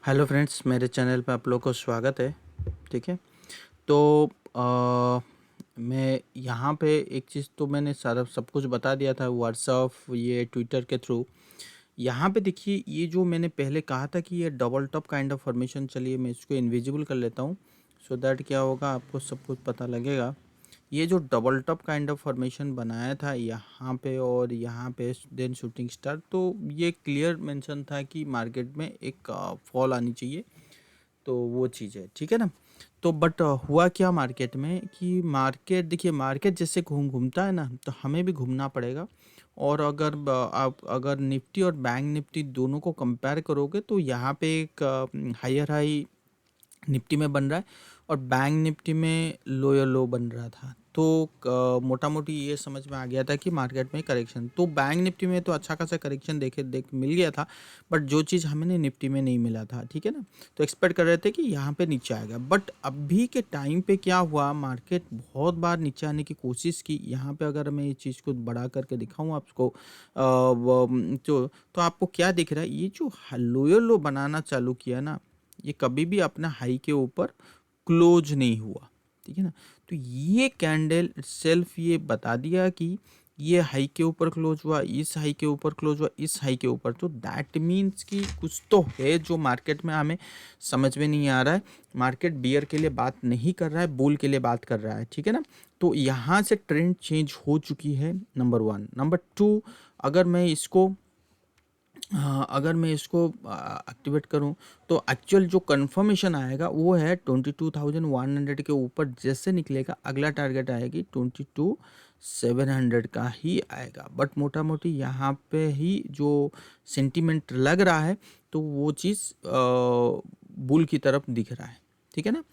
Hello friends, मेरे channel पे आप लोग को स्वागत है। ठीक है। तो मैं यहाँ पे एक चीज़ तो मैंने सारा सब कुछ बता दिया था व्हाट्सअप ये ट्विटर के थ्रू। यहाँ पे देखिए, ये जो मैंने पहले कहा था कि ये double top kind of formation, चलिए मैं इसको इनविजिबल कर लेता हूँ सो दैट क्या होगा आपको सब कुछ पता लगेगा। ये जो double top kind of formation बनाया था यहाँ पे और यहाँ पे देन शूटिंग स्टार, तो ये क्लियर मेंशन था कि मार्केट में एक फॉल आनी चाहिए। तो वो चीज़ है, ठीक है ना। तो बट हुआ क्या मार्केट में कि मार्केट देखिए, मार्केट जैसे घूमता है ना, तो हमें भी घूमना पड़ेगा। और अगर आप अगर निफ्टी और बैंक निफ्टी दोनों को कंपेयर करोगे तो यहाँ पे एक हायर हाई निफ्टी में बन रहा है और बैंक निफ्टी में लोयर लो बन रहा था। तो मोटा मोटी ये समझ में आ गया था कि मार्केट में करेक्शन, तो बैंक निफ्टी में तो अच्छा खासा करेक्शन देख मिल गया था। बट जो चीज़ हमें निफ्टी में नहीं मिला था, ठीक है ना। तो एक्सपेक्ट कर रहे थे कि यहाँ पे नीचे आएगा, बट अभी के टाइम पे क्या हुआ, मार्केट बहुत बार नीचे आने की कोशिश की। यहाँ पे अगर मैं ये चीज़ को बड़ा करके दिखाऊँ आपको तो आपको क्या दिख रहा है, ये जो लोयर लो बनाना चालू किया ना, ये कभी भी अपना हाई के ऊपर क्लोज नहीं हुआ, ठीक है ना। तो ये कैंडल सेल्फ ये बता दिया कि ये हाई के ऊपर क्लोज हुआ, इस हाई के ऊपर क्लोज हुआ, इस हाई के ऊपर, तो दैट मीन्स कि कुछ तो है जो मार्केट में हमें समझ में नहीं आ रहा है। मार्केट बियर के लिए बात नहीं कर रहा है, बुल के लिए बात कर रहा है, ठीक है ना। तो यहाँ से ट्रेंड चेंज हो चुकी है, नंबर वन। नंबर टू, अगर मैं इसको हाँ, अगर मैं इसको एक्टिवेट करूं तो एक्चुअल जो कंफर्मेशन आएगा वो है 22,100 के ऊपर जैसे निकलेगा अगला टारगेट आएगी 22,700 का ही आएगा। बट मोटा मोटी यहाँ पे ही जो सेंटीमेंट लग रहा है तो वो चीज़ बुल की तरफ दिख रहा है, ठीक है ना।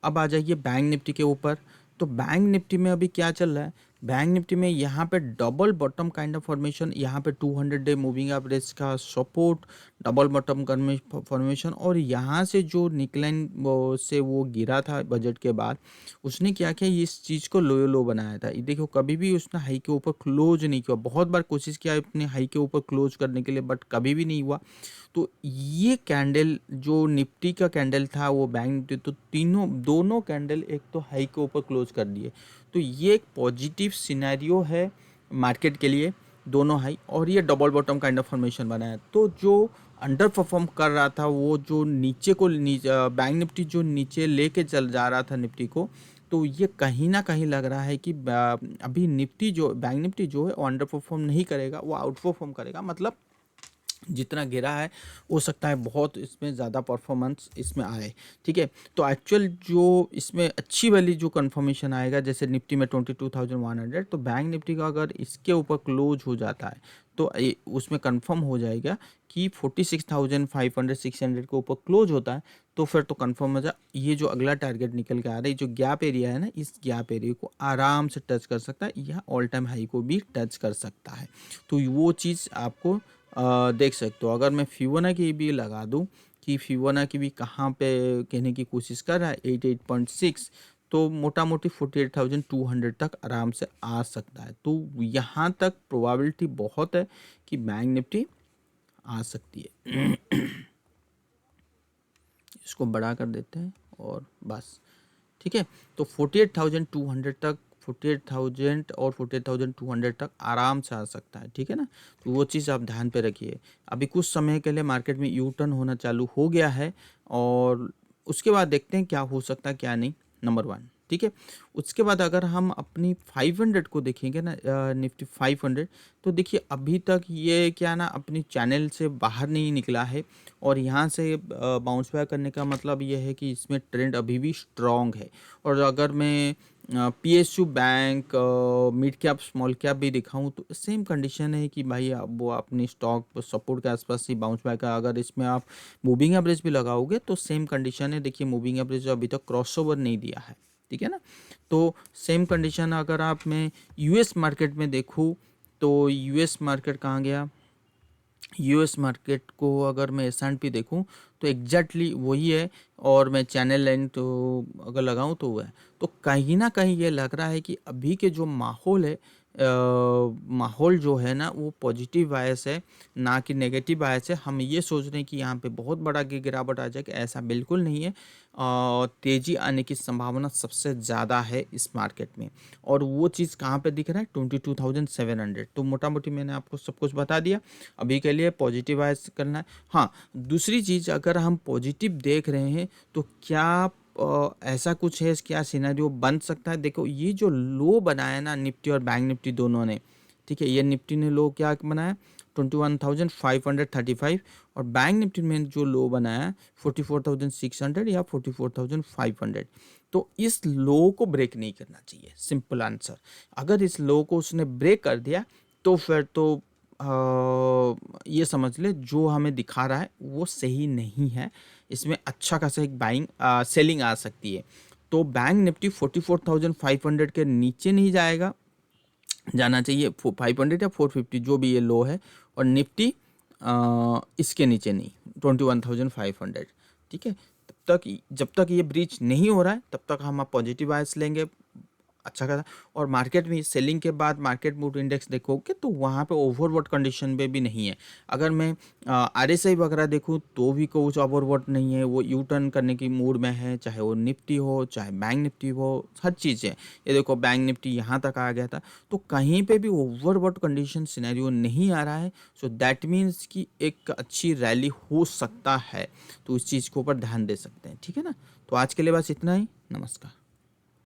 अब आ जाइए बैंक निफ्टी के ऊपर। तो बैंक निफ्टी में अभी क्या चल रहा है, बैंक निफ्टी में यहाँ पे double bottom kind of formation, यहाँ पे 200 डे मूविंग एवरेज का सपोर्ट, डबल बॉटम फॉर्मेशन, और यहाँ से जो निकलाइन से वो गिरा था बजट के बाद, उसने क्या किया, इस चीज़ को लो बनाया था। ये देखो, कभी भी उसने हाई के ऊपर क्लोज नहीं किया, बहुत बार कोशिश किया अपने हाई के ऊपर क्लोज करने के लिए बट कभी भी नहीं हुआ। तो ये कैंडल जो निफ्टी का कैंडल था वो बैंक निफ्टी, तो तीनों दोनों कैंडल एक तो हाई के ऊपर क्लोज कर दिए। तो ये एक पॉजिटिव सिनेरियो है मार्केट के लिए, दोनों हाई, और ये double bottom kind of formation बना है। तो जो अंडर परफॉर्म कर रहा था वो जो नीचे को बैंक निफ्टी जो नीचे लेके चल जा रहा था निफ्टी को, तो ये कहीं ना कहीं लग रहा है कि अभी निफ्टी जो बैंक निफ्टी जो है वो अंडर परफॉर्म नहीं करेगा, वो आउट परफॉर्म करेगा। मतलब जितना गिरा है हो सकता है बहुत इसमें ज़्यादा परफॉर्मेंस इसमें आए, ठीक है। तो एक्चुअल जो इसमें अच्छी वाली जो कंफर्मेशन आएगा, जैसे निफ्टी में 22,100, तो बैंक निफ्टी का अगर इसके ऊपर क्लोज हो जाता है तो उसमें कंफर्म हो जाएगा कि 46,500 600 के ऊपर क्लोज होता है, तो फिर तो कंफर्म हो जाए ये जो अगला टारगेट निकल के आ रहा है, जो गैप एरिया है ना, इस गैप एरिया को आराम से टच कर सकता है या ऑल टाइम हाई को भी टच कर सकता है। तो वो चीज़ आपको देख सकते हो। अगर मैं फिबोनाची भी लगा दूं कि फिबोनाची भी कहाँ पे कहने की कोशिश कर रहा है 88.6, तो मोटा मोटी 48,200 तक आराम से आ सकता है। तो यहाँ तक प्रोबेबिलिटी बहुत है कि बैंक निफ्टी आ सकती है। इसको बड़ा कर देते हैं और बस, ठीक है। तो 48,200 तक, 48,000 और 48,200 तक आराम से आ सकता है, ठीक है ना। तो वो चीज़ आप ध्यान पे रखिए। अभी कुछ समय के लिए मार्केट में यू टर्न होना चालू हो गया है और उसके बाद देखते हैं क्या हो सकता है क्या नहीं, नंबर वन, ठीक है। उसके बाद अगर हम अपनी 500 को देखेंगे ना, निफ्टी 500, तो देखिए अभी तक ये क्या ना अपनी चैनल से बाहर नहीं निकला है और यहाँ से बाउंस बैक करने का मतलब ये है कि इसमें ट्रेंड अभी भी स्ट्रॉन्ग है। और अगर मैं PSU bank, mid cap small cap भी दिखाऊं तो सेम कंडीशन है कि भाई अब वो अपनी स्टॉक सपोर्ट के आसपास ही बाउंस बैक है। अगर इसमें आप मूविंग एवरेज भी लगाओगे तो सेम कंडीशन है। देखिए मूविंग एवरेज अभी तक क्रॉसओवर नहीं दिया है, ठीक है ना। तो सेम कंडीशन अगर आप मैं यूएस मार्केट में देखूँ तो यूएस मार्केट कहाँ गया, यूएस मार्केट को अगर मैं S&P देखूं तो एग्जैक्टली वही है। और मैं चैनल लाइन तो अगर लगाऊं तो वो है। तो कहीं ना कहीं ये लग रहा है कि अभी के जो माहौल है माहौल जो है ना वो पॉजिटिव बायस है, ना कि नेगेटिव बायस है। हम ये सोच रहे हैं कि यहाँ पे बहुत बड़ा गिरावट आ जाएगी, ऐसा बिल्कुल नहीं है। तेज़ी आने की संभावना सबसे ज़्यादा है इस मार्केट में, और वो चीज़ कहाँ पे दिख रहा है, 22,700। तो मोटा मोटी मैंने आपको सब कुछ बता दिया। अभी के लिए पॉजिटिव बायस करना है। हाँ, दूसरी चीज़, अगर हम पॉजिटिव देख रहे हैं तो क्या ऐसा कुछ है, क्या सिनेरियो बन सकता है। देखो, ये जो लो बनाया ना निफ्टी और बैंक निफ्टी दोनों ने, ठीक है, ये निफ्टी ने लो क्या बनाया 21,535, और बैंक निफ्टी में जो लो बनाया 44,600 या 44,500। तो इस लो को ब्रेक नहीं करना चाहिए, सिंपल आंसर। अगर इस लो को उसने ब्रेक कर दिया तो फिर तो ये समझ ले जो हमें दिखा रहा है वो सही नहीं है। इसमें अच्छा खासा एक बाइंग सेलिंग आ सकती है। तो बैंक निफ्टी 44,500 के नीचे नहीं जाना चाहिए, 500 या 450 जो भी ये लो है, और निफ्टी इसके नीचे नहीं, 21,500। ठीक है, जब तक ये ब्रीच नहीं हो रहा है तब तक हम पॉजिटिव बायस लेंगे, अच्छा खासा। और मार्केट में सेलिंग के बाद मार्केट मूड इंडेक्स देखोगे तो वहाँ पे ओवरबॉट कंडीशन पे भी नहीं है। अगर मैं RSI वगैरह देखूँ तो भी कुछ ओवरबॉट नहीं है, वो यू टर्न करने की मूड में है, चाहे वो निफ्टी हो चाहे बैंक निफ्टी हो, हर चीज़ है। ये देखो बैंक निफ्टी यहाँ तक आ गया था, तो कहीं पे भी ओवरबॉट कंडीशन सिनेरियो नहीं आ रहा है। सो दैट मीन्स कि एक अच्छी रैली हो सकता है, तो इस चीज़ के ऊपर ध्यान दे सकते हैं। ठीक है ना, तो आज के लिए बस इतना ही। नमस्कार।